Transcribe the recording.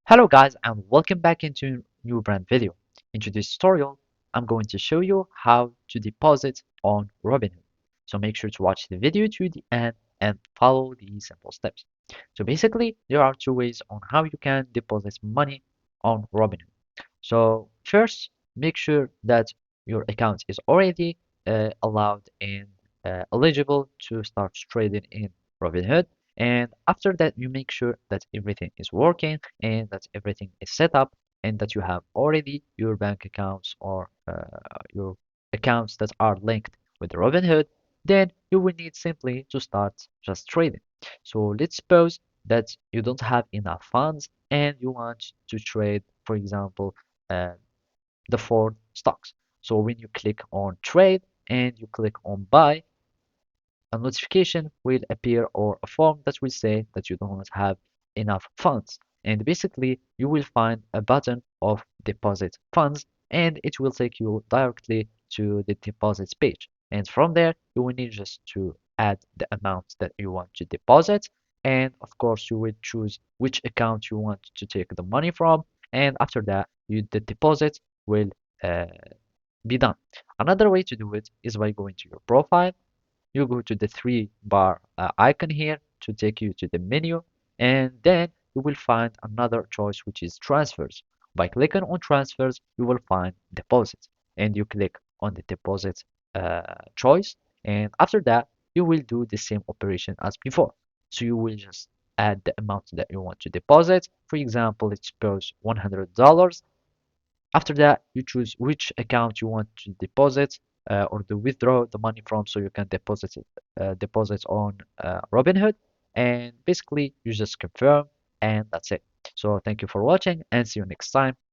Hello guys and welcome back into a new brand video. In today's tutorial, I'm going to show you how to deposit on Robinhood. So make sure to watch the video to the end and follow these simple steps. So basically, there are two ways on how you can deposit money on Robinhood. So first, make sure that your account is already allowed and eligible to start trading in Robinhood. And after that, you make sure that everything is working and that everything is set up and that you have already your bank accounts or your accounts that are linked with Robinhood. Then you will need simply to start just trading. So let's suppose that you don't have enough funds and you want to trade, for example, uh, the Ford stocks. So when you click on trade and you click on buy, a notification will appear or a form that will say that you don't have enough funds. And basically, you will find a button of deposit funds and it will take you directly to the deposits page. And from there, you will need just to add the amount that you want to deposit. And of course, you will choose which account you want to take the money from. And after that, the deposit will uh, be done. Another way to do it is by going to your profile. You go to the three bar icon here to take you to the menu, and then you will find another choice which is transfers. By clicking on transfers, you will find deposits, and you click on the deposit choice, and after that, you will do the same operation as before. So you will just add the amount that you want to deposit. For example, let's suppose $100. After that, you choose which account you want to deposit or to withdraw the money from, so you can deposit on Robinhood. And basically, you just confirm, and that's it. So thank you for watching, and see you next time.